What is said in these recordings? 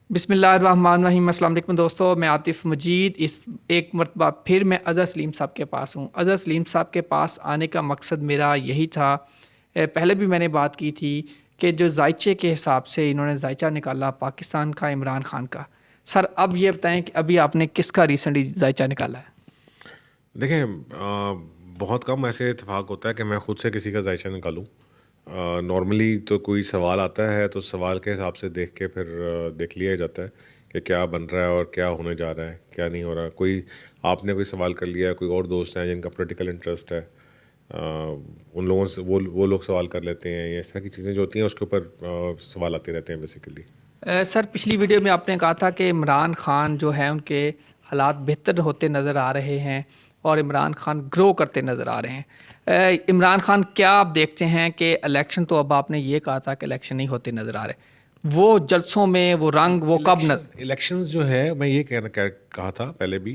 बिस्मिल्लाहिर्रहमानिर्रहीम। अस्सलाम वालेकुम दोस्तों, मैं आतिफ़ मजीद इस एक मरतबा फिर मैं अज़हर सलीम साहब के पास हूँ। अज़हर सलीम साहब के पास आने का मकसद मेरा यही था, पहले भी मैंने बात की थी कि जो जायचे के हिसाब से इन्होंने जायचा निकाला पाकिस्तान का, इमरान खान का। सर अब ये बताएं कि अभी आपने किसका रिसेंटली जायचा निकाला है? देखें, बहुत कम ऐसे इत्तेफाक होता है कि मैं खुद से किसी का जायशा निकालूं। नॉर्मली तो कोई सवाल आता है तो सवाल के हिसाब से देख के फिर देख लिया जाता है कि क्या बन रहा है और क्या होने जा रहा है, क्या नहीं हो रहा। कोई आपने कोई सवाल कर लिया, कोई और दोस्त हैं जिनका पॉलिटिकल इंटरेस्ट है, उन लोगों से वो लोग सवाल कर लेते हैं, या इस तरह की चीज़ें जो होती हैं उसके ऊपर सवाल आते रहते हैं बेसिकली। सर पिछली वीडियो में आपने कहा था कि इमरान खान जो है उनके हालात बेहतर होते नज़र आ रहे हैं और इमरान खान ग्रो करते नज़र आ रहे हैं। इमरान खान, क्या आप देखते हैं कि इलेक्शन, तो अब आपने ये कहा था कि इलेक्शन नहीं होते नज़र आ रहे, वो जलसों में वो रंग वो कब नजर? इलेक्शंस जो है, मैं ये कहा था पहले भी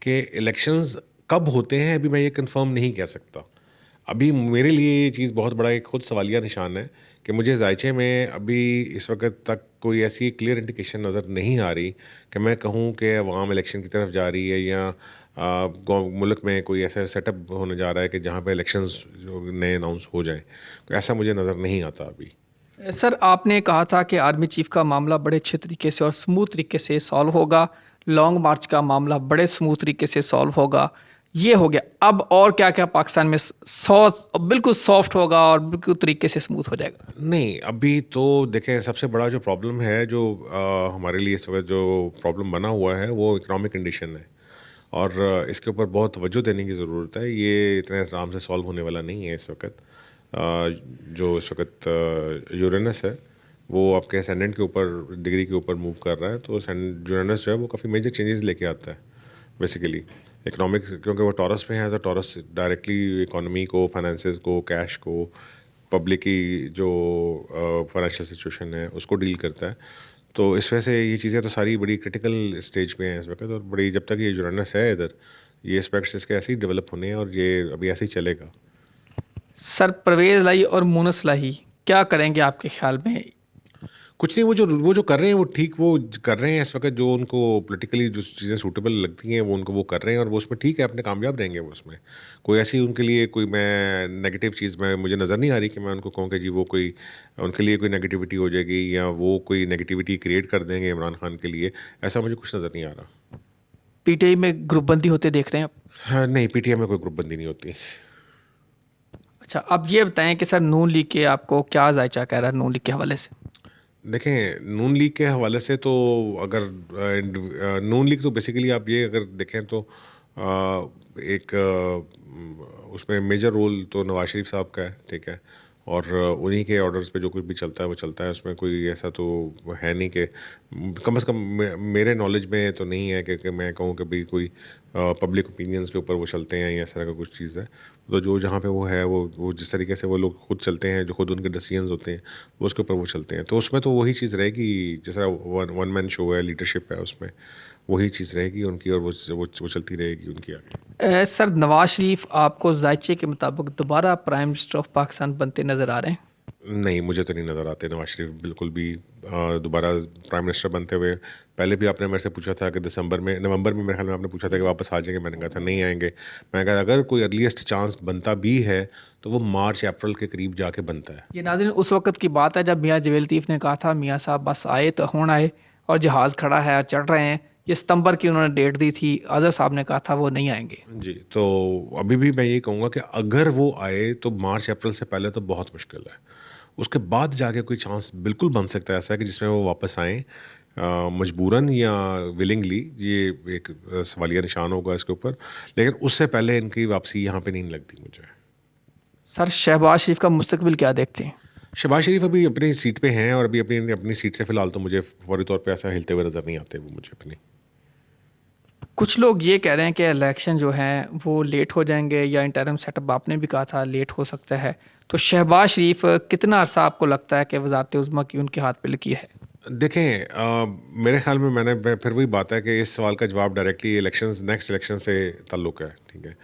कि इलेक्शंस कब होते हैं अभी मैं ये कंफर्म नहीं कह सकता। अभी मेरे लिए ये चीज़ बहुत बड़ा एक खुद सवालिया निशान है कि मुझे जायचे में अभी इस वक्त तक कोई ऐसी क्लियर इंडिकेशन नज़र नहीं आ रही कि मैं कहूँ कि अवाम इलेक्शन की तरफ जा रही है, या मुल्क में कोई ऐसा सेटअप होने जा रहा है कि जहाँ पे इलेक्शंस जो नए अनाउंस हो जाएं। ऐसा मुझे नज़र नहीं आता अभी। सर आपने कहा था कि आर्मी चीफ का मामला बड़े अच्छे तरीके से और स्मूथ तरीके से सॉल्व होगा, लॉन्ग मार्च का मामला बड़े स्मूथ तरीके से सॉल्व होगा, ये हो गया। अब और क्या क्या पाकिस्तान में बिल्कुल सॉफ्ट होगा और बिल्कुल तरीके से स्मूथ हो जाएगा? नहीं, अभी तो देखें, सबसे बड़ा जो प्रॉब्लम है, जो हमारे लिए इस वक्त जो प्रॉब्लम बना हुआ है, वो इकोनॉमिक कंडीशन है। और इसके ऊपर बहुत तवज्जो देने की ज़रूरत है। ये इतने आराम से सॉल्व होने वाला नहीं है इस वक्त। जो इस वक्त यूरेनस है, वो आपके असेंडेंट के ऊपर, डिग्री के ऊपर मूव कर रहा है। तो यूरेनस जो है वो काफ़ी मेजर चेंजेस लेके आता है बेसिकली इकोनॉमिक्स, क्योंकि वो टॉरस में है। तो टॉरस डायरेक्टली इकोनॉमी को, फाइनेंसेस को, कैश को, पब्लिक की जो फाइनेंशियल सिचुएशन है उसको डील करता है। तो इस वजह से ये चीज़ें तो सारी बड़ी क्रिटिकल स्टेज पे हैं इस वक्त, और बड़ी, जब तक ये यूरेनस है इधर, ये एस्पेक्ट्स इसके ऐसे ही डेवलप होने हैं और ये अभी ऐसे ही चलेगा। सर परवेज़ लाई और मुनस लाई क्या करेंगे आपके ख्याल में? कुछ नहीं, वो जो कर रहे हैं वो ठीक वो कर रहे हैं इस वक्त। जो उनको पॉलिटिकली जो चीज़ें सूटेबल लगती हैं वो उनको वो कर रहे हैं, और वो उसमें ठीक है, अपने कामयाब रहेंगे वो उसमें। कोई ऐसी उनके लिए कोई मैं नेगेटिव चीज़ में मुझे नज़र नहीं आ रही कि मैं उनको कहूँ कि जी वो कोई उनके लिए कोई नेगेटिविटी हो जाएगी, या वो कोई नेगेटिविटी क्रिएट कर देंगे इमरान खान के लिए। ऐसा मुझे कुछ नज़र नहीं आ रहा। पीटीआई में ग्रुपबंदी होते देख रहे हैं आप? हाँ, नहीं, पीटीआई में कोई ग्रुपबंदी नहीं होती। अच्छा, अब ये बताएं कि सर नून लीग के आपको क्या जायचा कह रहा है नून लीग के हवाले से? देखें, नून लीग के हवाले से तो अगर नून लीग तो बेसिकली आप ये अगर देखें तो एक उसमें मेजर रोल तो नवाज शरीफ साहब का है, ठीक है। और उन्हीं के ऑर्डर्स पे जो कुछ भी चलता है वो चलता है। उसमें कोई ऐसा तो है नहीं कि, कम से कम मेरे नॉलेज में तो नहीं है कि मैं कहूँ कि भाई कोई पब्लिक ओपिनियंस के ऊपर वो चलते हैं या इस तरह का कुछ चीज़ है। तो जो जहाँ पे वो है, वो जिस तरीके से वो लोग खुद चलते हैं, जो खुद उनके डिसीजंस होते हैं, वो उसके ऊपर वो चलते हैं। तो उसमें तो वही चीज़ रहेगी, जैसा वन मैन शो है, लीडरशिप है, उसमें वही चीज़ रहेगी उनकी, और वो चलती रहेगी उनकी आगे। सर नवाज शरीफ आपको जायचे के मुताबिक दोबारा प्राइम मिनिस्टर ऑफ पाकिस्तान बनते नज़र आ रहे हैं? नहीं, मुझे तो नहीं नज़र आते नवाज शरीफ बिल्कुल भी दोबारा प्राइम मिनिस्टर बनते हुए। पहले भी आपने मेरे से पूछा था कि नवंबर में मेरे ख्याल में आपने पूछा था कि वापस आ जाएंगे, मैंने कहा था नहीं आएंगे। मैंने कहा अगर कोई अर्लीस्ट चांस बनता भी है तो वो मार्च अप्रैल के करीब जाके बनता है। ये नाज़रीन उस वक़्त की बात है जब मियाँ जवेल लतीफ़ ने कहा था मियाँ साहब बस आए तो होना आए, और जहाज़ खड़ा है और चढ़ रहे हैं। ये सितंबर की उन्होंने डेट दी थी, आज़ाद साहब ने कहा था वो नहीं आएंगे। जी, तो अभी भी मैं ये कहूँगा कि अगर वो आए तो मार्च अप्रैल से पहले तो बहुत मुश्किल है। उसके बाद जाके कोई चांस बिल्कुल बन सकता है ऐसा है कि जिसमें वो वापस आएँ, मजबूरन या विलिंगली। ये एक सवालिया निशान होगा इसके ऊपर, लेकिन उससे पहले इनकी वापसी यहाँ पे नहीं लगती मुझे। सर शहबाज शरीफ का मुस्तकबिल क्या देखते हैं? शहबाज शरीफ अभी अपनी सीट पे हैं, और अभी अपनी अपनी सीट से फ़िलहाल तो मुझे फौरी तौर पे ऐसा हिलते हुए नज़र नहीं आते वो मुझे अपनी। कुछ लोग ये कह रहे हैं कि इलेक्शन जो हैं वो लेट हो जाएंगे, या इंटरम सेटअप आपने भी कहा था लेट हो सकता है। तो शहबाज शरीफ कितना अरसा आपको लगता है कि वजारत उज़्मा की उनके हाथ पे लगी है? देखें, मेरे ख्याल में फिर वही बात है कि इस सवाल का जवाब डायरेक्टली नेक्स्ट इलेक्शन से ताल्लुक़ है, ठीक है।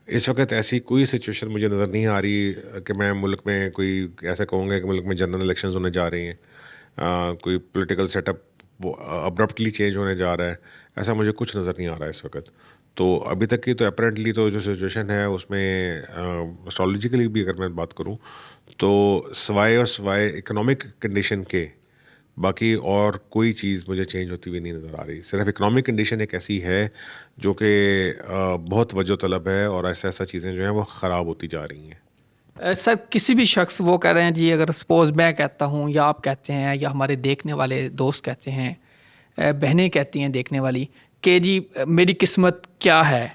इस वक्त ऐसी कोई सिचुएशन मुझे नज़र नहीं आ रही कि मैं मुल्क में कोई ऐसा कहूँगा कि मुल्क में जनरल इलेक्शंस होने जा रही हैं। कोई पॉलिटिकल सेटअप वो अब्रप्टली चेंज होने जा रहा है, ऐसा मुझे कुछ नज़र नहीं आ रहा है इस वक्त। तो अभी तक की तो अपेरेंटली तो जो सिचुएशन है उसमें एस्ट्रोलॉजिकली भी अगर मैं बात करूं तो सवाए और सवाए इकोनॉमिक कंडीशन के बाकी और कोई चीज़ मुझे चेंज होती हुई नहीं नज़र आ रही। सिर्फ इकोनॉमिक कंडीशन एक ऐसी है जो कि बहुत वजह तलब है और ऐसा ऐसा चीज़ें जो हैं वो ख़राब होती जा रही हैं। सर किसी भी शख्स वो कह रहे हैं जी, अगर सपोज मैं कहता हूँ या आप कहते हैं या हमारे देखने वाले दोस्त कहते हैं, बहनें कहती हैं देखने वाली कि जी मेरी किस्मत क्या है,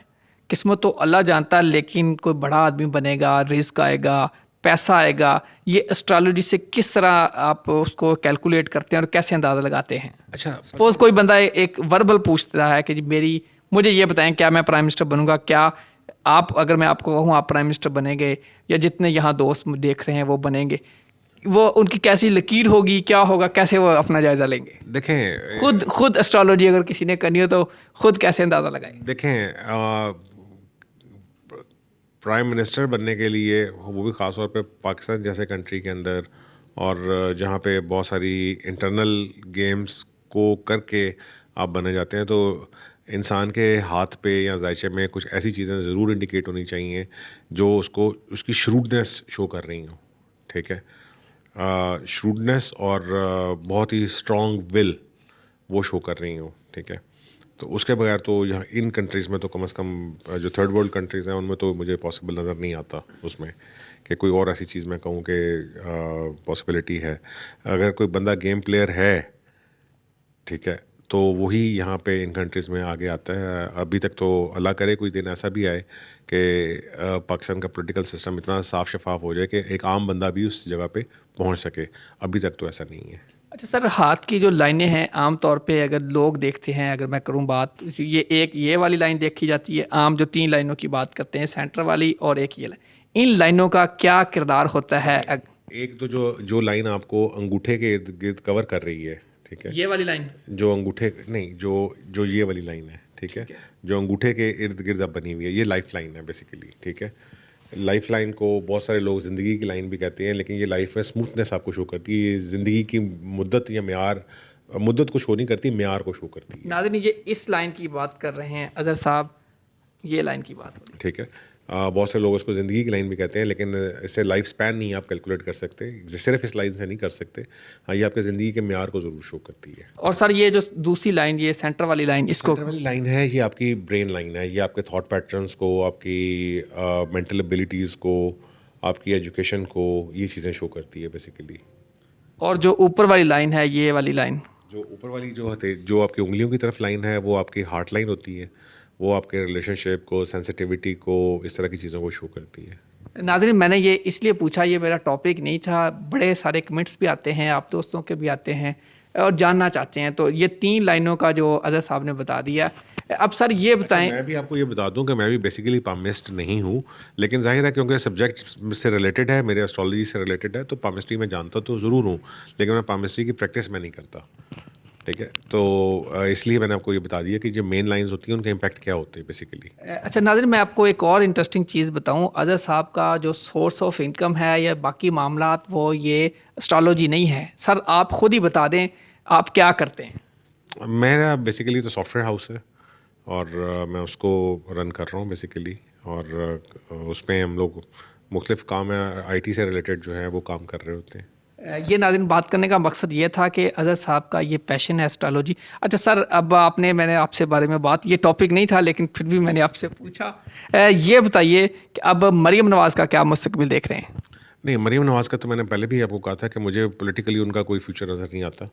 किस्मत तो अल्लाह जानता है, लेकिन कोई बड़ा आदमी बनेगा, रिस्क आएगा, पैसा आएगा, ये एस्ट्रोलॉजी से किस तरह आप उसको कैलकुलेट करते हैं और कैसे अंदाज़ा लगाते हैं? अच्छा, सपोज कोई बंदा एक वर्बल पूछता है कि जी मेरी मुझे ये बताएं क्या मैं प्राइम मिनिस्टर बनूंगा, क्या आप, अगर मैं आपको कहूँ आप प्राइम मिनिस्टर बनेंगे या जितने यहाँ दोस्त देख रहे हैं वो बनेंगे, वो उनकी कैसी लकीर होगी, क्या होगा, कैसे वो अपना जायज़ा लेंगे? देखें खुद एस्ट्रोलॉजी अगर किसी ने करनी हो तो खुद कैसे अंदाज़ा लगाएं? देखें प्राइम मिनिस्टर बनने के लिए, वो भी ख़ास तौर पे पाकिस्तान जैसे कंट्री के अंदर, और जहाँ पे बहुत सारी इंटरनल गेम्स को करके आप बने जाते हैं, तो इंसान के हाथ पे या जायचे में कुछ ऐसी चीज़ें ज़रूर इंडिकेट होनी चाहिए जो उसको उसकी श्रूडनेस शो कर रही हों। ठीक है, श्रूडनेस और बहुत ही स्ट्रॉन्ग विल वो शो कर रही हूँ। ठीक है, तो उसके बगैर तो यहाँ इन कंट्रीज़ में तो कम से कम जो थर्ड वर्ल्ड कंट्रीज़ हैं उनमें तो मुझे पॉसिबल नज़र नहीं आता उसमें कि कोई और ऐसी चीज़ मैं कहूँ कि पॉसिबिलिटी है। अगर कोई बंदा गेम प्लेयर है, ठीक है, तो वही यहाँ पे इन कंट्रीज़ में आगे आता है। अभी तक तो अल्लाह करे कोई दिन ऐसा भी आए कि पाकिस्तान का पॉलिटिकल सिस्टम इतना साफ शफाफ हो जाए कि एक आम बंदा भी उस जगह पे पहुँच सके। अभी तक तो ऐसा नहीं है। अच्छा सर, हाथ की जो लाइनें हैं आम तौर पे अगर लोग देखते हैं, अगर मैं करूं बात, ये वाली लाइन देखी जाती है, आम जो 3 लाइनों की बात करते हैं, सेंटर वाली और एक ये लाइन, इन लाइनों का क्या किरदार होता है? एक तो जो जो लाइन आपको अंगूठे के इर्द गिर्द कवर कर रही है, ठीक है, ये वाली लाइन, जो अंगूठे नहीं, जो जो ये वाली लाइन है, ठीक है, जो अंगूठे के इर्द गिर्द अब बनी हुई है, ये लाइफ लाइन है बेसिकली। ठीक है, लाइफ लाइन को बहुत सारे लोग ज़िंदगी की लाइन भी कहते हैं, लेकिन ये लाइफ में स्मूथनेस आपको शो करती है। ये ज़िंदगी की मुद्दत या म्यार, मुद्दत को शो नहीं करती, म्यार को शो करती है। नाज़रीन ये इस लाइन की बात कर रहे हैं अजहर साहब, ये लाइन की बात हो रही है। ठीक है, बहुत से लोग उसको ज़िंदगी की लाइन भी कहते हैं, लेकिन इससे लाइफ स्पैन नहीं आप कैलकुलेट कर सकते, सिर्फ इस लाइन से नहीं कर सकते। हाँ, ये आपके ज़िंदगी के म्यार को ज़रूर शो करती है। और सर ये जो दूसरी लाइन, ये सेंटर वाली लाइन, इसको सेंटर वाली लाइन है, ये आपकी ब्रेन लाइन है। ये आपके थॉट पैटर्न्स को, आपकी मेंटल एबिलिटीज़ को, आपकी एजुकेशन को, ये चीज़ें शो करती है बेसिकली। और जो ऊपर वाली लाइन है, ये वाली लाइन, जो ऊपर वाली जो आपकी उंगलियों की तरफ लाइन है, वो आपकी हार्ट लाइन होती है। वो आपके रिलेशनशिप को, सेंसिटिविटी को, इस तरह की चीज़ों को शो करती है। नाज़रीन मैंने ये इसलिए पूछा, ये मेरा टॉपिक नहीं था, बड़े सारे कमेंट्स भी आते हैं, आप दोस्तों के भी आते हैं और जानना चाहते हैं, तो ये 3 लाइनों का जो अजहर साहब ने बता दिया। अब सर ये बताएं। मैं भी आपको ये बता दूं कि मैं भी बेसिकली पामिस्ट नहीं हूँ, लेकिन जाहिर है क्योंकि सब्जेक्ट से रिलेटेड है, मेरे एस्ट्रोलॉजी से रिलेटेड है, तो पामिस्ट्री में जानता तो ज़रूर हूँ, लेकिन मैं पामिस्ट्री की प्रैक्टिस में नहीं करता। ठीक है, तो इसलिए मैंने आपको ये बता दिया कि जो मेन लाइंस होती हैं उनका इम्पैक्ट क्या होते हैं बेसिकली। अच्छा नाज़रीन, मैं आपको एक और इंटरेस्टिंग चीज़ बताऊं, अजहर साहब का जो सोर्स ऑफ इनकम है या बाकी मामलात, वो ये एस्ट्रोलॉजी नहीं है। सर आप ख़ुद ही बता दें, आप क्या करते हैं? मेरा बेसिकली तो सॉफ्टवेयर हाउस है और मैं उसको रन कर रहा हूँ बेसिकली, और उसमें हम लोग मुख्तलिफ काम है आईटी से रिलेटेड जो है वो काम कर रहे होते हैं। ये नाज़रीन बात करने का मकसद ये था कि अजहर साहब का ये पैशन है एस्ट्रोलॉजी। अच्छा सर, अब मैंने आपसे बारे में बात, ये टॉपिक नहीं था लेकिन फिर भी मैंने आपसे पूछा, ये बताइए कि अब मरीम नवाज़ का क्या मुस्तकबिल देख रहे हैं? नहीं, मरीम नवाज़ का तो मैंने पहले भी आपको कहा था कि मुझे पॉलिटिकली उनका कोई फ्यूचर नज़र नहीं आता।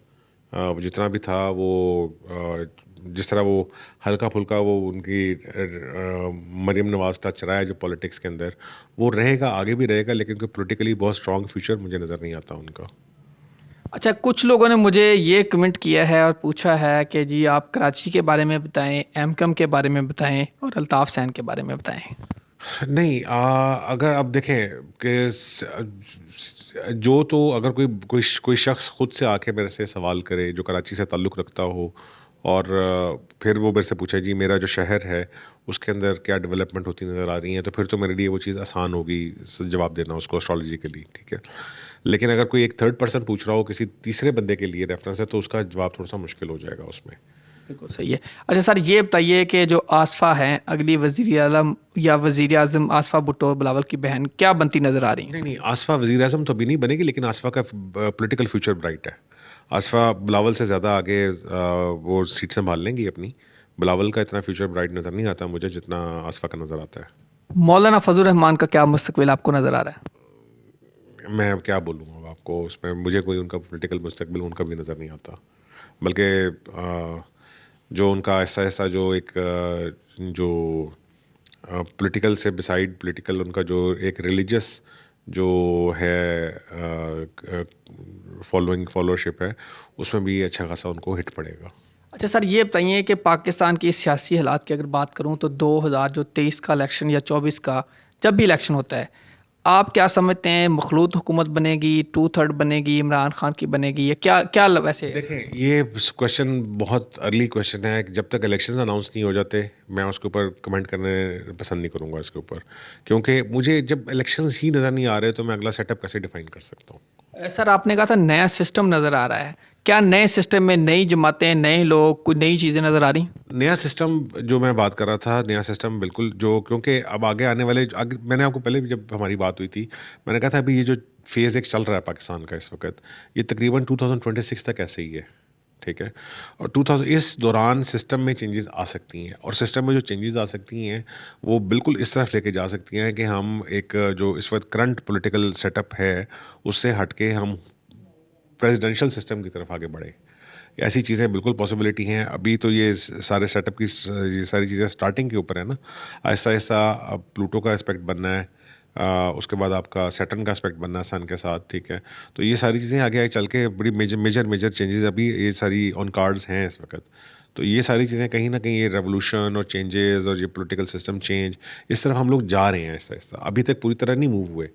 वो जितना भी था, वो जिस तरह वो हल्का फुल्का वो उनकी मरीम नवाज़ टच रहा है जो पॉलिटिक्स के अंदर, वो रहेगा, आगे भी रहेगा, लेकिन कोई पॉलिटिकली बहुत स्ट्रॉन्ग फ्यूचर मुझे नज़र नहीं आता उनका। अच्छा, कुछ लोगों ने मुझे ये कमेंट किया है और पूछा है कि जी आप कराची के बारे में बताएं, एमकम के बारे में बताएं और अल्ताफ़ सैन के बारे में बताएं। नहीं, अगर आप देखें कि जो तो अगर कोई शख्स खुद से आके मेरे से सवाल करे जो कराची से ताल्लुक़ रखता हो और फिर वो मेरे से पूछा जी मेरा जो शहर है उसके अंदर क्या डेवलपमेंट होती नज़र आ रही है, तो फिर तो मेरे लिए वो चीज़ आसान होगी जवाब देना उसको एस्ट्रोलॉजिकली, ठीक है। लेकिन अगर कोई एक थर्ड पर्सन पूछ रहा हो किसी तीसरे बंदे के लिए रेफरेंस है तो उसका जवाब थोड़ा सा मुश्किल हो जाएगा उसमें। बिल्कुल सही है। अच्छा सर, ये बताइए कि जो आसफ़ा हैं, अगली वज़ीर आलम या वज़ीर आज़म आसफ़ा भुट्टो बिलावल की बहन क्या बनती नज़र आ रही हैं? नहीं नहीं, आसफा वज़ीर आज़म तो अभी नहीं बनेगी, लेकिन आसफा का पॉलिटिकल फ्यूचर ब्राइट है। आसफा बिलावल से ज़्यादा आगे वो सीट संभाल लेंगी अपनी। बिलावल का इतना फ्यूचर ब्राइट नज़र नहीं आता मुझे जितना आसफा का नज़र आता है। मौलाना फजल रहमान का क्या मुस्तकबिल आपको नज़र आ रहा है? मैं अब क्या बोलूँ अब आपको, उसमें मुझे कोई उनका पॉलिटिकल मुस्तकबिल उनका भी नज़र नहीं आता। बल्कि जो उनका ऐसा ऐसा जो एक जो पॉलिटिकल से बिसाइड पॉलिटिकल उनका जो एक रिलीजियस जो है फॉलोअरशिप है, उसमें भी अच्छा खासा उनको हिट पड़ेगा। अच्छा सर, ये बताइए कि पाकिस्तान की सियासी हालात की अगर बात करूँ तो 2023 का इलेक्शन या 24 का, जब भी इलेक्शन होता है, आप क्या समझते हैं? मखलूत हुकूमत बनेगी, 2/3 बनेगी, इमरान खान की बनेगी, या क्या क्या वैसे? देखें, ये क्वेश्चन बहुत अर्ली क्वेश्चन है। जब तक इलेक्शंस अनाउंस नहीं हो जाते मैं उसके ऊपर कमेंट करने पसंद नहीं करूँगा इसके ऊपर, क्योंकि मुझे जब इलेक्शंस ही नज़र नहीं आ रहे तो मैं अगला सेटअप कैसे डिफाइन कर सकता हूँ। सर, आपने कहा था नया सिस्टम नज़र आ रहा है, क्या नए सिस्टम में नई जमातें, नए लोग, कोई नई चीज़ें नज़र आ रही? नया सिस्टम जो मैं बात कर रहा था, नया सिस्टम बिल्कुल जो, क्योंकि अब आगे आने वाले मैंने आपको पहले भी जब हमारी बात हुई थी मैंने कहा था अभी ये जो फेज़ एक चल रहा है पाकिस्तान का इस वक्त, ये तकरीबन 2026 तक ऐसे ही है, ठीक है। और 2000 इस दौरान सिस्टम में चेंजेस आ सकती हैं, और सिस्टम में जो चेंजेस आ सकती हैं वो बिल्कुल इस तरफ लेके जा सकती हैं कि हम एक जो इस वक्त करंट पॉलिटिकल सेटअप है उससे हट के हम प्रेसिडेंशियल सिस्टम की तरफ आगे बढ़े। ऐसी चीज़ें बिल्कुल पॉसिबिलिटी हैं। अभी तो ये सारे सेटअप की ये सारी चीज़ें स्टार्टिंग के ऊपर है ना। आहिस्ता आहिस्ता अब प्लूटो का एस्पेक्ट बनना है, उसके बाद आपका सैटर्न का एस्पेक्ट बनना है सन के साथ, ठीक है। तो ये सारी चीज़ें आगे आगे चल के बड़ी मेजर चेंजेस अभी ये सारी ऑन कार्ड्स हैं इस वक्त। तो ये सारी चीज़ें कहीं ना कहीं ये रेवोल्यूशन और चेंजेस और ये पॉलिटिकल सिस्टम चेंज, इस तरफ हम लोग जा रहे हैं आहिस्ता आहिस्ता। अभी तक पूरी तरह नहीं मूव हुए,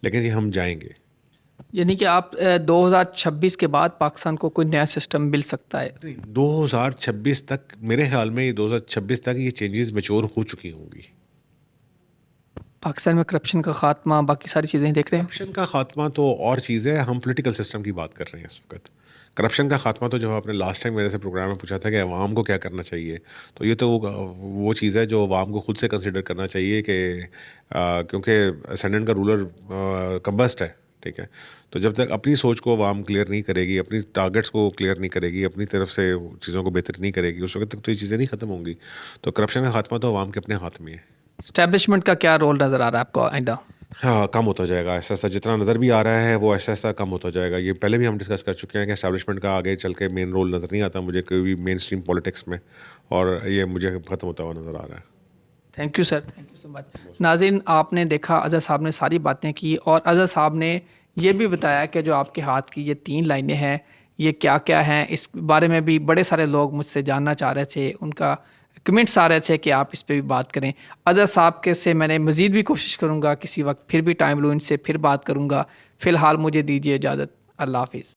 लेकिन ये हम जाएंगे। यानी कि आप 2026 के बाद पाकिस्तान को कोई नया सिस्टम मिल सकता है? नहीं, 2026 तक मेरे ख्याल में, ये 2026 तक ये चेंजेस मैच्योर हो चुकी होंगी। पाकिस्तान में करप्शन का खात्मा, बाकी सारी चीज़ें देख रहे हैं? करप्शन का खात्मा तो और चीज़ है, हम पॉलिटिकल सिस्टम की बात कर रहे हैं इस वक्त। करप्शन का खात्मा तो जब आपने लास्ट टाइम मेरे से प्रोग्राम में पूछा था कि अवाम को क्या करना चाहिए, तो ये तो वो चीज़ है जो अवाम को खुद से कंसिडर करना चाहिए कि क्योंकि असेंडेंट का रूलर कंबस्ट है, ठीक है। तो जब तक अपनी सोच को अवाम क्लियर नहीं करेगी, अपनी टारगेट्स को क्लियर नहीं करेगी, अपनी तरफ से चीज़ों को बेहतर नहीं करेगी, उस वक्त तक तो ये चीज़ें नहीं ख़त्म होंगी। तो करप्शन का खात्मा तो अवाम के अपने हाथ में है। इस्टेब्लिशमेंट का क्या रोल नज़र आ रहा है आपको आइंदा? हाँ, कम होता जाएगा ऐसा ऐसा, जितना नज़र भी आ रहा है वो ऐसा ऐसा कम होता जाएगा। ये पहले भी हम डिस्कस कर चुके हैं कि एस्टैब्लिशमेंट का आगे चल के मेन रोल नज़र नहीं आता मुझे कोई भी मेन स्ट्रीम पॉलिटिक्स में, और ये मुझे ख़त्म होता हुआ नज़र आ रहा है। Thank you sir, thank you so much. नाज़रीन, आपने देखा अज़हर साहब ने सारी बातें की, और अज़हर साहब ने ये भी बताया कि जो आपके हाथ की ये 3 लाइनें हैं ये क्या क्या हैं। इस बारे में भी बड़े सारे लोग मुझसे जानना चाह रहे थे, उनका कमेंट्स आ रहे थे कि आप इस पे भी बात करें। अज़हर साहब के से मैंने मज़ीद भी कोशिश करूँगा, किसी वक्त फिर भी टाइम लूँ इनसे फिर बात करूँगा। फ़िलहाल मुझे दीजिए इजाज़त। अल्लाह हाफ़िज़।